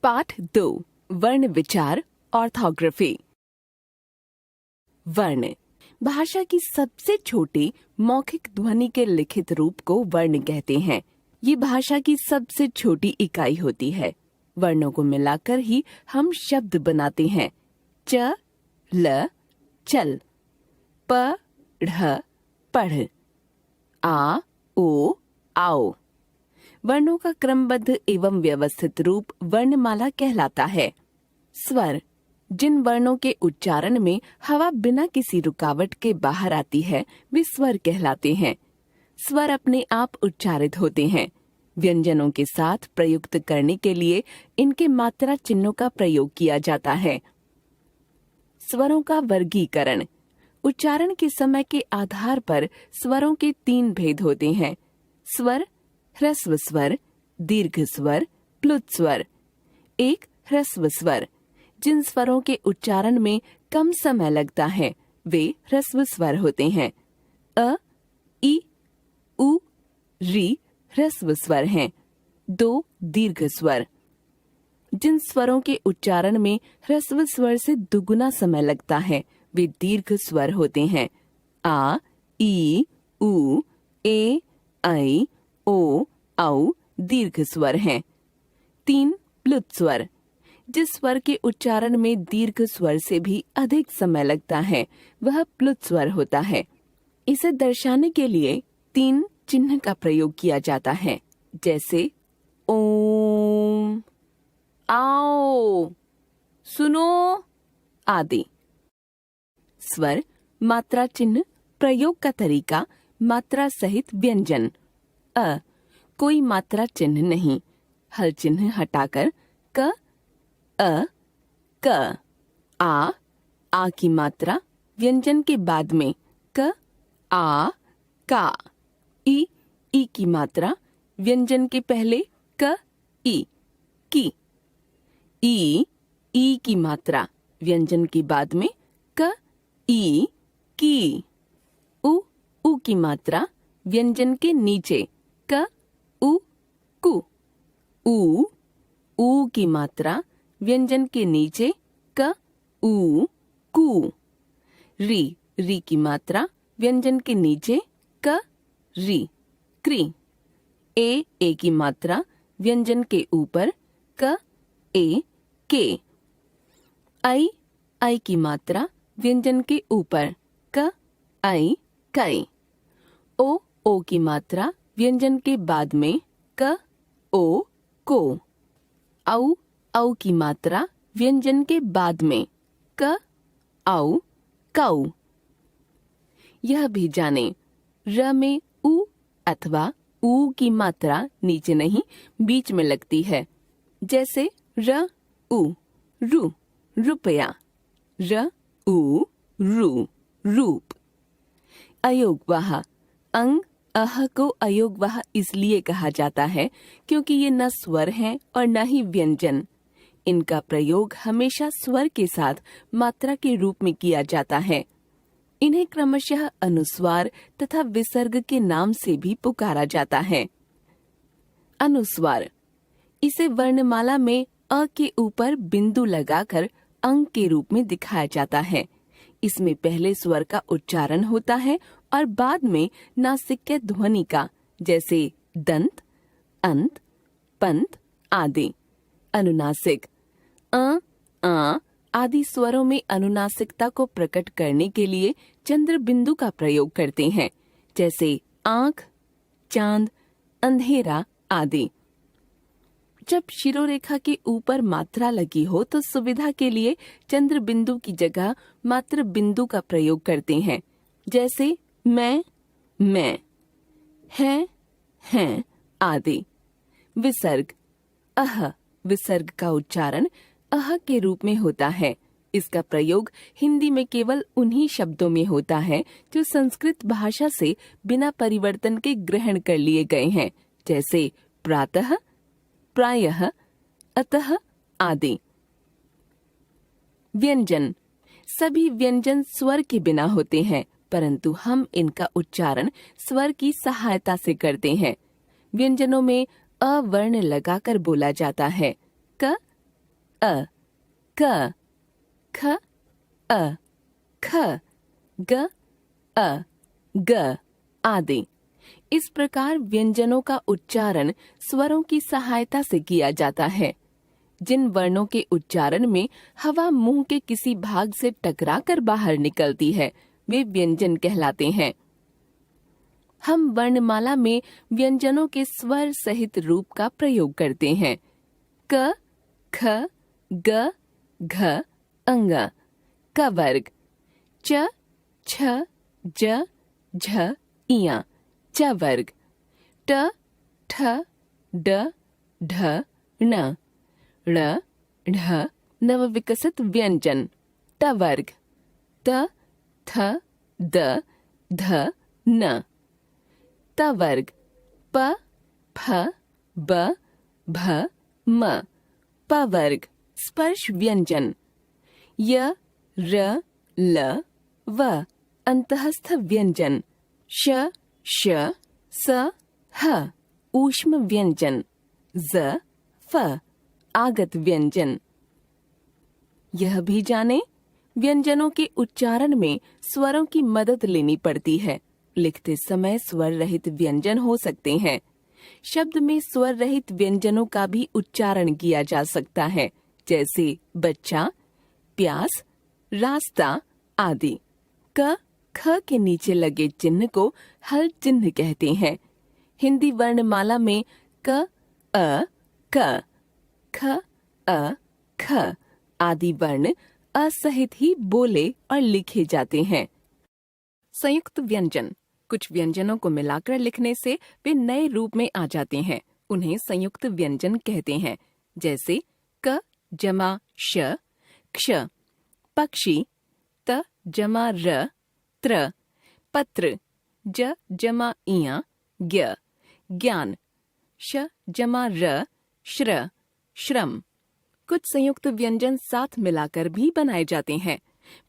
पाठ 2 वर्ण विचार ऑर्थोग्राफी। वर्ण भाषा की सबसे छोटी मौखिक ध्वनि के लिखित रूप को वर्ण कहते हैं। ये भाषा की सबसे छोटी इकाई होती है। वर्णों को मिलाकर ही हम शब्द बनाते हैं। च ल चल, प ढ़ पढ़, आ ओ आओ। वर्णों का क्रमबद्ध एवं व्यवस्थित रूप वर्णमाला कहलाता है। स्वर जिन वर्णों के उच्चारण में हवा बिना किसी रुकावट के बाहर आती है वे स्वर कहलाते हैं। स्वर अपने आप उच्चारित होते हैं। व्यंजनों के साथ प्रयुक्त करने के लिए इनके मात्रा चिन्हों का प्रयोग किया जाता है। स्वरों का वर्गीकरण उच्चारण के समय के आधार पर स्वरों के 3 भेद होते हैं। स्वर, ह्रस्व स्वर, दीर्घ स्वर, प्लुत स्वर। एक ह्रस्व स्वर जिन स्वरों के उच्चारण में कम समय लगता है वे ह्रस्व स्वर होते हैं। अ, ई, उ, री ह्रस्व स्वर हैं। 2 दीर्घ स्वर जिन स्वरों के उच्चारण में ह्रस्व स्वर से दुगुना समय लगता है वे दीर्घ स्वर होते हैं। आ, ई, उ, ए, ऐ, ओ, औ दीर्घ स्वर हैं। 3 प्लुत स्वर जिस स्वर के उच्चारण में दीर्घ स्वर से भी अधिक समय लगता है वह प्लुत स्वर होता है। इसे दर्शाने के लिए 3 चिन्ह का प्रयोग किया जाता है, जैसे ओम, आओ, सुनो आदि। स्वर, मात्रा चिन्ह, प्रयोग का तरीका, मात्रा सहित व्यंजन। अ, कोई मात्रा चिन्ह नहीं, हल चिन्ह हटाकर क, अ, क। आ की मात्रा व्यंजन के बाद में क, आ, का। ई की मात्रा व्यंजन के पहले क, ई, की। ई की मात्रा व्यंजन के बाद में क, ई, की। उ की मात्रा व्यंजन के नीचे क, उ, कु। ऊ की मात्रा व्यंजन के नीचे क, उ, कु। री की मात्रा व्यंजन के नीचे क, री, क्री। ए की मात्रा व्यंजन के ऊपर क, ए, के। आई की मात्रा व्यंजन के ऊपर क, ऐ, कै। ओ की मात्रा व्यंजन के बाद में क, ओ, को। औ की मात्रा व्यंजन के बाद में क, औ, कौ। यह भी जाने र में उ अथवा ऊ की मात्रा नीचे नहीं बीच में लगती है, जैसे र, उ, रु, रुपया। र, उ, रु, रूप। अयोगवाह अंग अह को अयोगवाह इसलिए कहा जाता है क्योंकि ये न स्वर हैं और न ही व्यंजन। इनका प्रयोग हमेशा स्वर के साथ मात्रा के रूप में किया जाता है। इन्हें क्रमशः अनुस्वार तथा विसर्ग के नाम से भी पुकारा जाता है। अनुस्वार इसे वर्णमाला में अ के ऊपर बिंदु लगाकर अंग के रूप में दिखाया जाता है। इसमें पहले स्वर का उच्चारण होता है और बाद में नासिक्य ध्वनि का, जैसे दंत, अंत, पंत आदि। अनुनासिक आ आदि स्वरों में अनुनासिकता को प्रकट करने के लिए चंद्र बिंदु का प्रयोग करते हैं, जैसे आंख, चांद, अंधेरा आदि। जब शिरोरेखा के ऊपर मात्रा लगी हो तो सुविधा के लिए चंद्र बिंदु की जगह मात्र बिंदु का प्रयोग करते हैं, जैसे मैं, हैं आदि। विसर्ग अह विसर्ग का उच्चारण अह के रूप में होता है। इसका प्रयोग हिंदी में केवल उन्हीं शब्दों में होता है जो संस्कृत भाषा से बिना परिवर्तन के ग्रहण कर लिए गए हैं, जैसे प्रातः, प्रायः, अतः आदि। व्यंजन सभी व्यंजन स्वर के बिना होते हैं, परंतु हम इनका उच्चारण स्वर की सहायता से करते हैं। व्यंजनों में अ वर्ण लगाकर बोला जाता है। क, अ, क, ख, अ, ख, ग, अ, ग आदि। इस प्रकार व्यंजनों का उच्चारण स्वरों की सहायता से किया जाता है। जिन वर्णों के उच्चारण में हवा मुंह के किसी भाग से टकराकर बाहर निकलती है, वे व्यंजन कहलाते हैं। हम वर्णमाला में व्यंजनों के स्वर सहित रूप का प्रयोग करते हैं। क, ख, ग, घ, अंग, क वर्ग। च, छ, ज, झ, इया, च वर्ग। ट, ठ, ड, ढ, ण, ण, ढ नवविकसित व्यंजन, ट वर्ग। त, थ, द, ध, न, त वर्ग। प, फ, ब, भ, म, प वर्ग। स्पर्श व्यंजन, य, र, ल, व अंतःस्थ व्यंजन, श, श, स, ह ऊष्म व्यंजन, ज, फ आगत व्यंजन। यह भी जाने, व्यंजनों के उच्चारण में स्वरों की मदद लेनी पड़ती है। लिखते समय स्वर रहित व्यंजन हो सकते हैं। शब्द में स्वर रहित व्यंजनों का भी उच्चारण किया जा सकता है, जैसे बच्चा, प्यास, रास्ता आदि। क, ख के नीचे लगे चिन्ह को हल चिन्ह कहते हैं। हिंदी वर्णमाला में क, अ, क, ख, अ, ख आदि वर्ण असहित ही बोले और लिखे जाते हैं। संयुक्त व्यंजन, कुछ व्यंजनों को मिलाकर लिखने से वे नए रूप में आ जाते हैं। उन्हें संयुक्त व्यंजन कहते हैं, जैसे क जमा श, क्ष, पक्षी, त जमा र, त्र, पत्र, ज जमा इया, ज्ञ, ज्ञान, श जमा र, श्र, श्रम। कुछ संयुक्त व्यंजन साथ मिलाकर भी बनाए जाते हैं।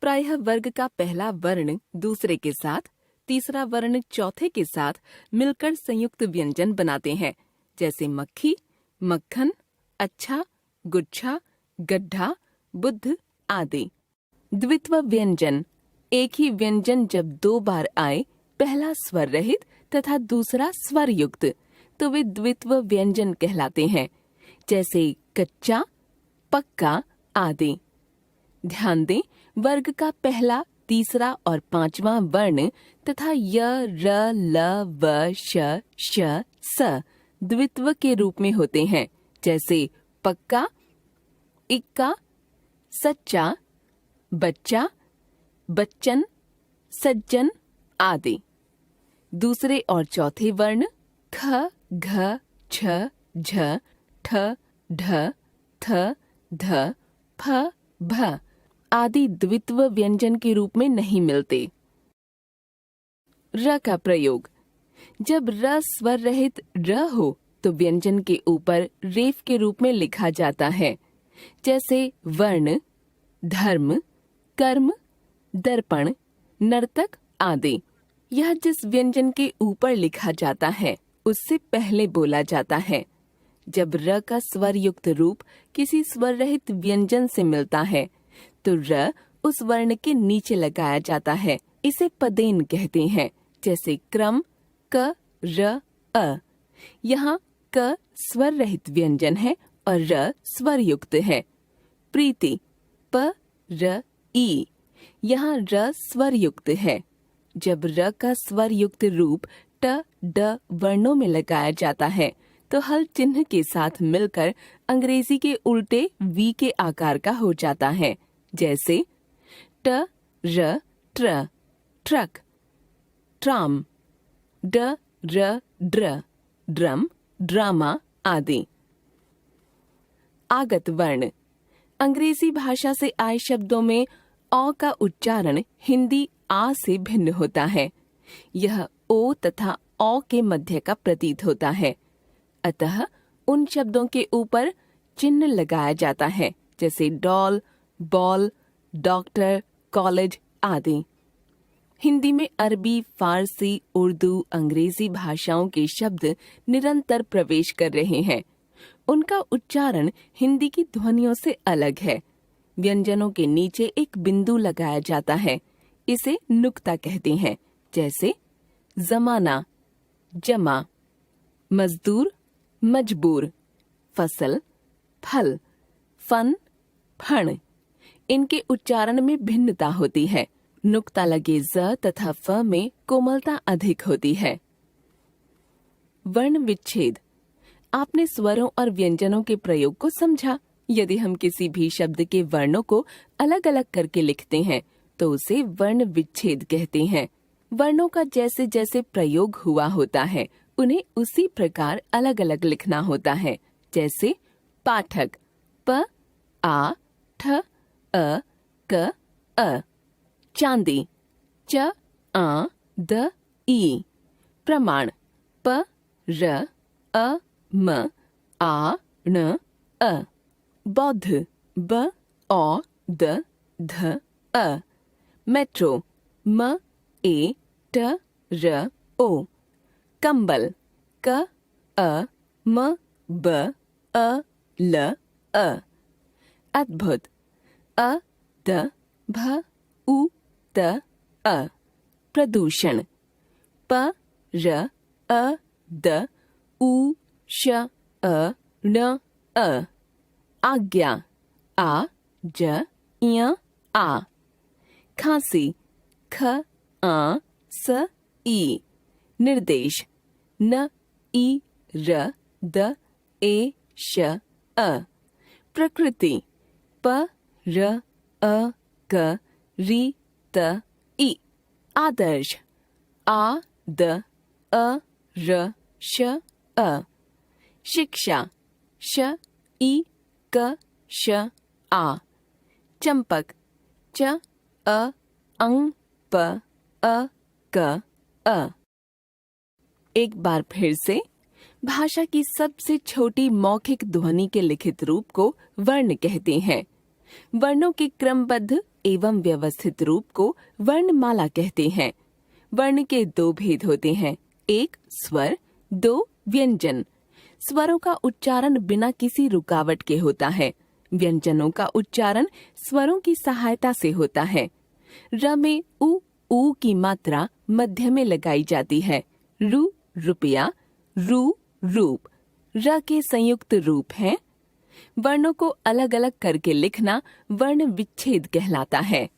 प्रायः वर्ग का पहला वर्ण दूसरे के साथ, तीसरा वर्ण चौथे के साथ मिलकर संयुक्त व्यंजन बनाते हैं, जैसे मक्खी, मक्खन, अच्छा, गुच्छा, गड्ढा, बुद्ध आदि। द्वित्व व्यंजन, एक ही व्यंजन जब दो बार आए, पहला स्वर रहित तथा दूसरा स्वर युक्त, तो वे द्वित्व व्यंजन कहलाते हैं, जैसे कच्चा, पक्का आदि। ध्यान दें, वर्ग का पहला, तीसरा और पांचवा वर्ण तथा य, र, ल, व, श, स द्वित्व के रूप में होते हैं, जैसे पक्का, इक्का, सच्चा, बच्चा, बच्चन, सज्जन आदि। दूसरे और चौथे वर्ण ख, घ, छ, झ, ठ, ढ, थ, ध, फ, भ आदि द्वित्व व्यंजन के रूप में नहीं मिलते। र का प्रयोग, जब र स्वर रहित र हो तो व्यंजन के ऊपर रेफ के रूप में लिखा जाता है, जैसे वर्ण, धर्म, कर्म, दर्पण, नर्तक आदि। यह जिस व्यंजन के ऊपर लिखा जाता है उससे पहले बोला जाता है। जब र का स्वर युक्त रूप किसी स्वर रहित व्यंजन से मिलता है तो र उस वर्ण के नीचे लगाया जाता है। इसे पदेन कहते हैं, जैसे क्रम, क, र, अ। यहाँ क स्वर रहित व्यंजन है और र स्वर युक्त है। प्रीति, प, र, ई। यहाँ र स्वर युक्त है। जब र का स्वर युक्त रूप ट, ड वर्णों में लगाया जाता है तो हल चिन्ह के साथ मिलकर अंग्रेजी के उल्टे वी के आकार का हो जाता है, जैसे ट, र, ट्र, ट्रक, ट्राम, ड, र, ड्र, ड्रम, ड्रामा आदि। आगत वर्ण, अंग्रेजी भाषा से आए शब्दों में अ का उच्चारण हिंदी आ से भिन्न होता है। यह ओ तथा औ के मध्य का प्रतीत होता है, अतः उन शब्दों के ऊपर चिन्ह लगाया जाता है, जैसे डॉल, बॉल, डॉक्टर, कॉलेज आदि। हिंदी में अरबी, फारसी, उर्दू, अंग्रेजी भाषाओं के शब्द निरंतर प्रवेश कर रहे हैं। उनका उच्चारण हिंदी की ध्वनियों से अलग है। व्यंजनों के नीचे एक बिंदु लगाया जाता है, इसे नुक्ता कहते हैं। जैसे जमाना, जमा, मजदूर, मजबूर, फसल, फल, फन, फण। इनके उच्चारण में भिन्नता होती है। नुक्ता लगे ज तथा फ में कोमलता अधिक होती है। वर्ण विच्छेद। आपने स्वरों और व्यंजनों के प्रयोग को समझा। यदि हम किसी भी शब्द के वर्णों को अलग अलग करके लिखते हैं तो उसे वर्ण विच्छेद कहते हैं। वर्णों का जैसे जैसे प्रयोग हुआ होता है उन्हें उसी प्रकार अलग अलग लिखना होता है। जैसे पाठक, प, आ, ठ, अ, क, अ। चांदी, च, आ, द, ई। प्रमाण, प, र, अ, म, आ, ण, अ। बौद्ध, ब, औ, द, ध, अ। मेट्रो, म, ए, ट, र, ओ। कंबल, क, अ, म, ब, अ, ल, अ। अद्भुत, अ, द, भ, उ, त, अ। प्रदूषण, प, र, अ, द, उ, श, अ, ण, अ। आज्ञा, आ, ज, य, आ। खांसी, ख, आ, स, ई। निर्देश, न, ई, र, द, ए, श, अ। प्रकृति, प, र, अ, क, रि, त, ई। आदर्श, आ, द, अ, र, श, अ। शिक्षा, श, ई, क, श, आ। चंपक, च, अ, अंग, प, अ, क, अ। एक बार फिर से, भाषा की सबसे छोटी मौखिक ध्वनि के लिखित रूप को वर्ण कहते हैं। वर्णों के क्रमबद्ध एवं व्यवस्थित रूप को वर्णमाला कहते हैं। वर्ण के दो भेद होते हैं, एक स्वर, दो व्यंजन। स्वरों का उच्चारण बिना किसी रुकावट के होता है। व्यंजनों का उच्चारण स्वरों की सहायता से होता है। र में उ की मात्रा मध्य में लगाई जाती है। रु रुपया, रू रूप। र के संयुक्त रूप हैं। वर्णों को अलग अलग करके लिखना वर्ण विच्छेद कहलाता है।